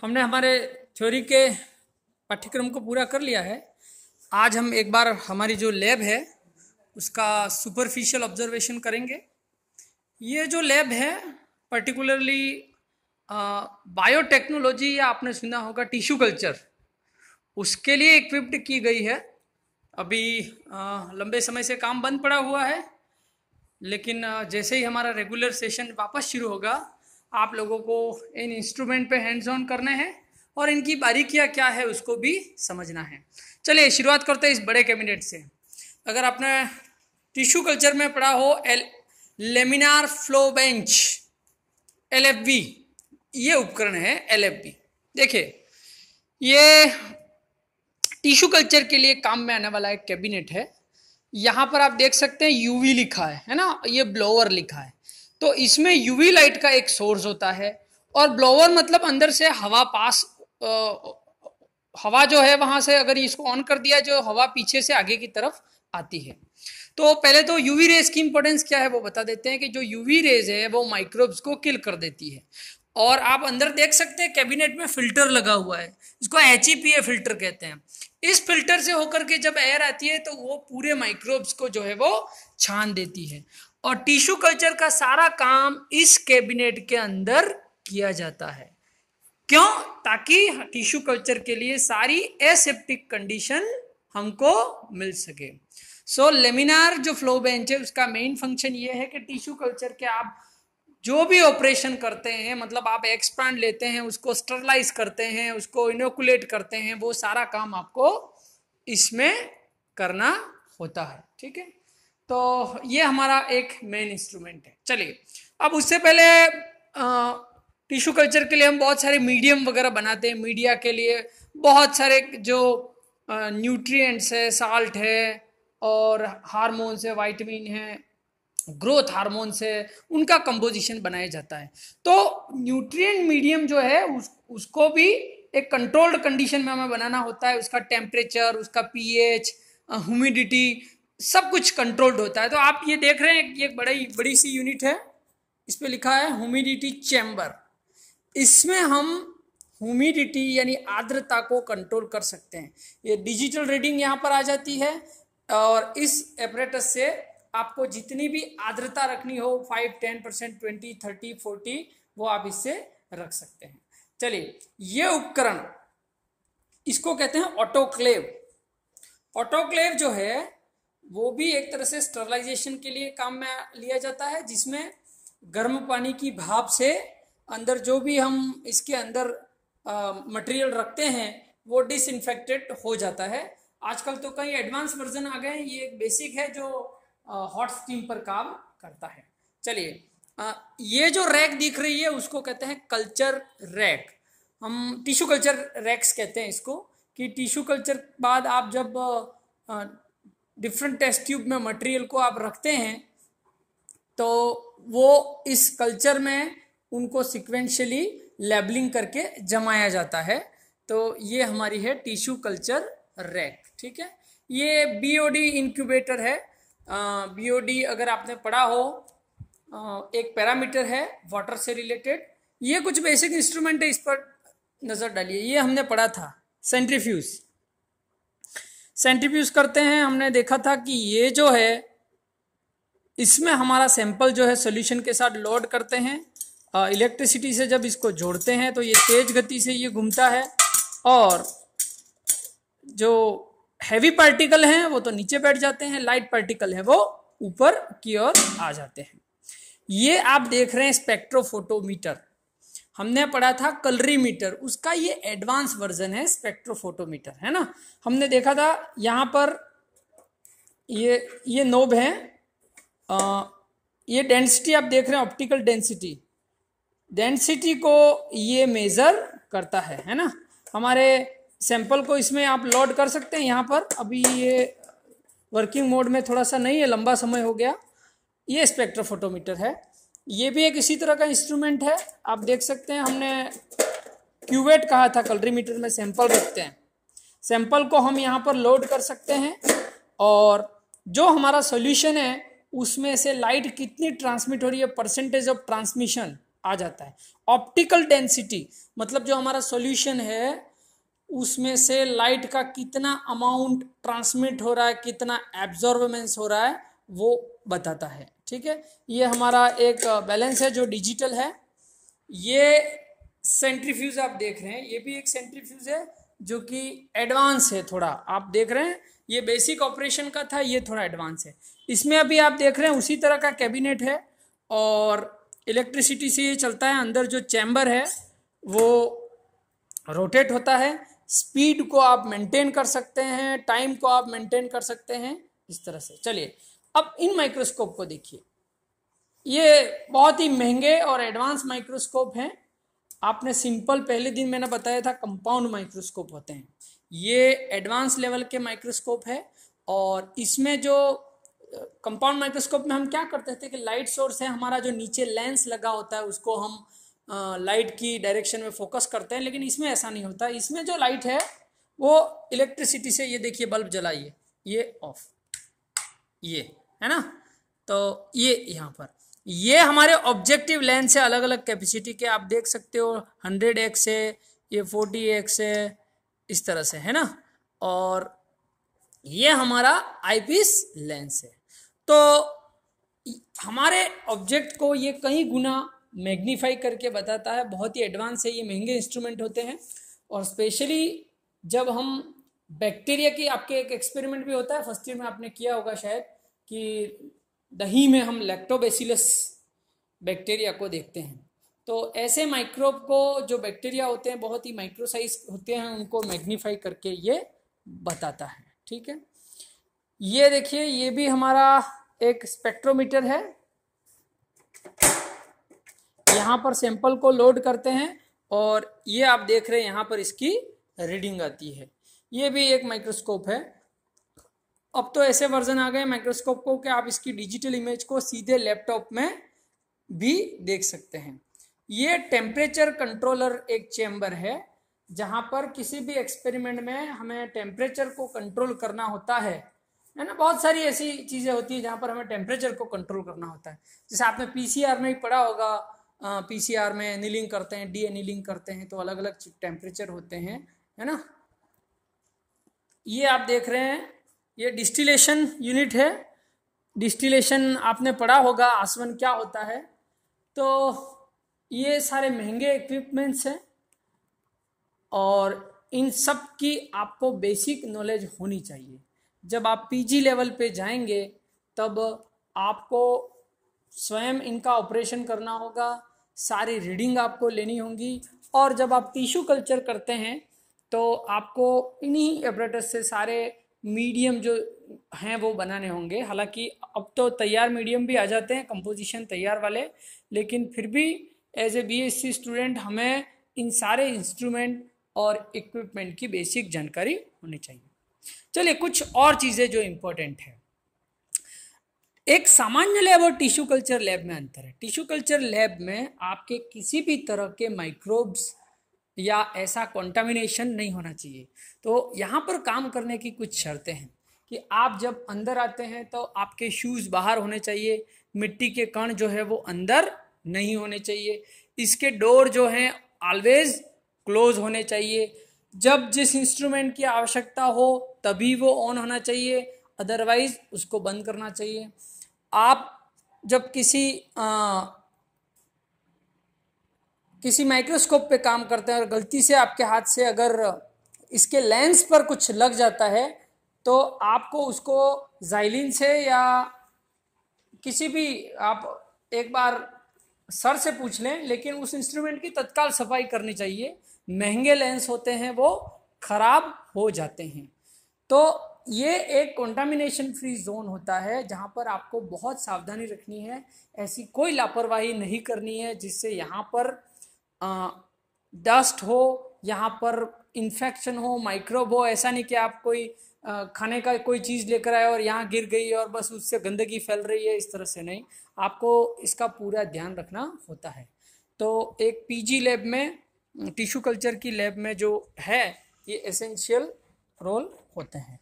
हमने हमारे थ्योरी के पाठ्यक्रम को पूरा कर लिया है। आज हम एक बार हमारी जो लैब है उसका सुपरफिशियल ऑब्जर्वेशन करेंगे। ये जो लैब है पर्टिकुलरली बायोटेक्नोलॉजी या आपने सुना होगा टिश्यू कल्चर, उसके लिए इक्विप्ड की गई है। अभी लंबे समय से काम बंद पड़ा हुआ है, लेकिन जैसे ही हमारा रेगुलर सेशन वापस शुरू होगा आप लोगों को इन इंस्ट्रूमेंट पे हैंड्स ऑन करने हैं और इनकी बारीकियां क्या है उसको भी समझना है। चलिए शुरुआत करते हैं इस बड़े कैबिनेट से। अगर आपने टिश्यू कल्चर में पढ़ा हो लेमिनार फ्लो बेंच LFB, ये उपकरण है LFB। देखिए ये टिश्यू कल्चर के लिए काम में आने वाला एक कैबिनेट है। यहाँ पर आप देख सकते हैं UV लिखा है ना, ये ब्लोअर लिखा है। तो इसमें UV लाइट का एक सोर्स होता है और ब्लोअर मतलब अंदर से हवा पास हवा जो है वहां से अगर इसको ऑन कर दिया जो हवा पीछे से आगे की तरफ आती है। तो पहले तो UV रेज की इंपॉर्टेंस क्या है वो बता देते हैं कि जो UV रेज है वो माइक्रोब्स को किल कर देती है। और आप अंदर देख सकते हैं कैबिनेट में फिल्टर लगा हुआ है, इसको HEPA फिल्टर कहते हैं। इस फिल्टर से होकर के जब एयर आती है तो वो पूरे माइक्रोब्स को जो है वो छान देती है। और टिश्यू कल्चर का सारा काम इस कैबिनेट के अंदर किया जाता है। क्यों? ताकि टिश्यू कल्चर के लिए सारी एसेप्टिक कंडीशन हमको मिल सके। सो लेमिनार जो फ्लो बेंच है उसका मेन फंक्शन ये है कि टिश्यू कल्चर के आप जो भी ऑपरेशन करते हैं, मतलब आप एक्सपैंड लेते हैं, उसको स्टरलाइज करते हैं, उसको इनोकुलेट करते हैं, वो सारा काम आपको इसमें करना होता है। ठीक है, तो ये हमारा एक मेन इंस्ट्रूमेंट है। चलिए अब उससे पहले टिश्यू कल्चर के लिए हम बहुत सारे मीडियम वगैरह बनाते हैं। मीडिया के लिए बहुत सारे जो न्यूट्रिएंट्स है, साल्ट है और हार्मोन्स है, विटामिन है, ग्रोथ हार्मोन्स है, उनका कंपोजिशन बनाया जाता है। तो न्यूट्रिएंट मीडियम जो है उसको भी एक कंट्रोल्ड कंडीशन में हमें बनाना होता है। उसका टेम्परेचर, उसका pH, ह्यूमिडिटी सब कुछ कंट्रोल्ड होता है। तो आप ये देख रहे हैं ये बड़ी सी यूनिट है, इस पे लिखा है ह्यूमिडिटी चैम्बर। इसमें हम ह्यूमिडिटी यानी आर्द्रता को कंट्रोल कर सकते हैं। ये डिजिटल रीडिंग यहाँ पर आ जाती है और इस एपरेटस से आपको जितनी भी आर्द्रता रखनी हो 5, 10%, 20, 30, 40 वो आप इससे रख सकते हैं। चलिए ये उपकरण इसको कहते हैं ऑटोक्लेव। ऑटोक्लेव जो है वो भी एक तरह से स्टरलाइजेशन के लिए काम में लिया जाता है, जिसमें गर्म पानी की भाप से अंदर जो भी हम इसके अंदर मटेरियल रखते हैं वो डिसइंफेक्टेड हो जाता है। आजकल तो कई एडवांस वर्जन आ गए हैं, ये एक बेसिक है जो हॉट स्टीम पर काम करता है। चलिए ये जो रैक दिख रही है उसको कहते हैं कल्चर रैक। हम टिश्यू कल्चर रैक्स कहते हैं इसको, कि टिश्यू कल्चर बाद आप जब डिफरेंट टेस्ट ट्यूब में मटेरियल को आप रखते हैं तो वो इस कल्चर में उनको सिक्वेंशियली लेबलिंग करके जमाया जाता है। तो ये हमारी है टिश्यू कल्चर रैक। ठीक है, ये BOD इंक्यूबेटर है। BOD अगर आपने पढ़ा हो एक पैरामीटर है वाटर से रिलेटेड। ये कुछ बेसिक इंस्ट्रूमेंट है, इस पर नजर डालिए। ये हमने पढ़ा था सेंट्रीफ्यूज करते हैं। हमने देखा था कि ये जो है इसमें हमारा सैंपल जो है सॉल्यूशन के साथ लोड करते हैं। इलेक्ट्रिसिटी से जब इसको जोड़ते हैं तो ये तेज गति से ये घूमता है और जो हैवी पार्टिकल हैं वो तो नीचे बैठ जाते हैं, लाइट पार्टिकल है वो ऊपर की ओर आ जाते हैं। ये आप देख रहे हैं स्पेक्ट्रोफोटोमीटर। हमने पढ़ा था कलरीमीटर, उसका ये एडवांस वर्जन है स्पेक्ट्रोफोटोमीटर, है ना। हमने देखा था यहाँ पर ये नोब है, ये डेंसिटी आप देख रहे हैं, ऑप्टिकल डेंसिटी को ये मेजर करता है ना। हमारे सैंपल को इसमें आप लोड कर सकते हैं। यहाँ पर अभी ये वर्किंग मोड में थोड़ा सा नहीं है, लंबा समय हो गया। ये स्पेक्ट्रोफोटोमीटर है, ये भी एक इसी तरह का इंस्ट्रूमेंट है। आप देख सकते हैं हमने क्यूवेट कहा था, कलरीमीटर में सैंपल रखते हैं। सैंपल को हम यहाँ पर लोड कर सकते हैं और जो हमारा सॉल्यूशन है उसमें से लाइट कितनी ट्रांसमिट हो रही है, परसेंटेज ऑफ ट्रांसमिशन आ जाता है। ऑप्टिकल डेंसिटी मतलब जो हमारा सॉल्यूशन है उसमें से लाइट का कितना अमाउंट ट्रांसमिट हो रहा है, कितना एब्जॉर्बमेंस हो रहा है, वो बताता है। ठीक है, ये हमारा एक बैलेंस है जो डिजिटल है। ये सेंट्रीफ्यूज आप देख रहे हैं, ये भी एक सेंट्रीफ्यूज है जो कि एडवांस है थोड़ा। आप देख रहे हैं ये बेसिक ऑपरेशन का था, ये थोड़ा एडवांस है। इसमें अभी आप देख रहे हैं उसी तरह का कैबिनेट है और इलेक्ट्रिसिटी से ये चलता है। अंदर जो चैम्बर है वो रोटेट होता है। स्पीड को आप मेंटेन कर सकते हैं, टाइम को आप मेंटेन कर सकते हैं इस तरह से। चलिए अब इन माइक्रोस्कोप को देखिए। ये बहुत ही महंगे और एडवांस माइक्रोस्कोप हैं। आपने सिंपल पहले दिन मैंने बताया था कंपाउंड माइक्रोस्कोप होते हैं, ये एडवांस लेवल के माइक्रोस्कोप है। और इसमें जो कंपाउंड माइक्रोस्कोप में हम क्या करते थे कि लाइट सोर्स है हमारा, जो नीचे लेंस लगा होता है उसको हम लाइट की डायरेक्शन में फोकस करते हैं, लेकिन इसमें ऐसा नहीं होता। इसमें जो लाइट है वो इलेक्ट्रिसिटी से, ये देखिए बल्ब जलाइए, ये ऑफ, ये है ना, तो ये यहाँ पर ये हमारे ऑब्जेक्टिव लेंस है अलग अलग कैपेसिटी के, आप देख सकते हो 100x है, ये 40x है, इस तरह से है ना। और ये हमारा आईपीस लेंस है। तो हमारे ऑब्जेक्ट को ये कई गुना मैग्नीफाई करके बताता है। बहुत ही एडवांस है, ये महंगे इंस्ट्रूमेंट होते हैं। और स्पेशली जब हम बैक्टीरिया की, आपके एक एक्सपेरिमेंट भी होता है फर्स्ट ईयर में आपने किया होगा शायद, कि दही में हम लैक्टोबैसिलस बैक्टीरिया को देखते हैं। तो ऐसे माइक्रोब को, जो बैक्टीरिया होते हैं बहुत ही माइक्रो साइज होते हैं, उनको मैग्नीफाई करके ये बताता है। ठीक है, ये देखिए ये भी हमारा एक स्पेक्ट्रोमीटर है। यहाँ पर सैंपल को लोड करते हैं और ये आप देख रहे हैं यहाँ पर इसकी रीडिंग आती है। ये भी एक माइक्रोस्कोप है। अब तो ऐसे वर्जन आ गए माइक्रोस्कोप को कि आप इसकी डिजिटल इमेज को सीधे लैपटॉप में भी देख सकते हैं। ये टेम्परेचर कंट्रोलर एक चेम्बर है जहाँ पर किसी भी एक्सपेरिमेंट में हमें टेम्परेचर को कंट्रोल करना होता है ना। बहुत सारी ऐसी चीज़ें होती है जहाँ पर हमें टेम्परेचर को कंट्रोल करना होता है। जैसे आपने पीसीआर में ही पढ़ा होगा, पीसीआर में एनीलिंग करते हैं, डी एनीलिंग करते हैं, तो अलग अलग टेम्परेचर होते हैं, है ना। ये आप देख रहे हैं ये डिस्टिलेशन यूनिट है। डिस्टिलेशन आपने पढ़ा होगा, आसवन क्या होता है। तो ये सारे महंगे इक्विपमेंट्स हैं और इन सब की आपको बेसिक नॉलेज होनी चाहिए। जब आप पीजी लेवल पे जाएंगे तब आपको स्वयं इनका ऑपरेशन करना होगा, सारी रीडिंग आपको लेनी होंगी। और जब आप टिश्यू कल्चर करते हैं तो आपको इन्हीं एपरेटस से सारे मीडियम जो हैं वो बनाने होंगे। हालांकि अब तो तैयार मीडियम भी आ जाते हैं, कंपोजिशन तैयार वाले, लेकिन फिर भी एज ए बीएससी स्टूडेंट हमें इन सारे इंस्ट्रूमेंट और इक्विपमेंट की बेसिक जानकारी होनी चाहिए। चलिए कुछ और चीज़ें जो इम्पोर्टेंट है। एक सामान्य लैब और टिश्यू कल्चर लैब में अंतर है। टिश्यू कल्चर लैब में आपके किसी भी तरह के माइक्रोब्स या ऐसा कंटामिनेशन नहीं होना चाहिए। तो यहाँ पर काम करने की कुछ शर्तें हैं कि आप जब अंदर आते हैं तो आपके शूज़ बाहर होने चाहिए, मिट्टी के कण जो है वो अंदर नहीं होने चाहिए, इसके डोर जो हैं ऑलवेज क्लोज होने चाहिए, जब जिस इंस्ट्रूमेंट की आवश्यकता हो तभी वो ऑन होना चाहिए, अदरवाइज उसको बंद करना चाहिए। आप जब किसी माइक्रोस्कोप पे काम करते हैं और गलती से आपके हाथ से अगर इसके लेंस पर कुछ लग जाता है तो आपको उसको ज़ाइलिन से या किसी भी, आप एक बार सर से पूछ लें, लेकिन उस इंस्ट्रूमेंट की तत्काल सफाई करनी चाहिए। महंगे लेंस होते हैं वो खराब हो जाते हैं। तो ये एक कंटामिनेशन फ्री जोन होता है जहाँ पर आपको बहुत सावधानी रखनी है, ऐसी कोई लापरवाही नहीं करनी है जिससे यहाँ पर डस्ट हो, यहाँ पर इन्फेक्शन हो, माइक्रोब हो। ऐसा नहीं कि आप कोई खाने का कोई चीज़ लेकर आए और यहाँ गिर गई और बस उससे गंदगी फैल रही है, इस तरह से नहीं, आपको इसका पूरा ध्यान रखना होता है। तो एक पीजी लैब में, टिश्यू कल्चर की लैब में जो है, ये एसेंशियल रोल होते हैं।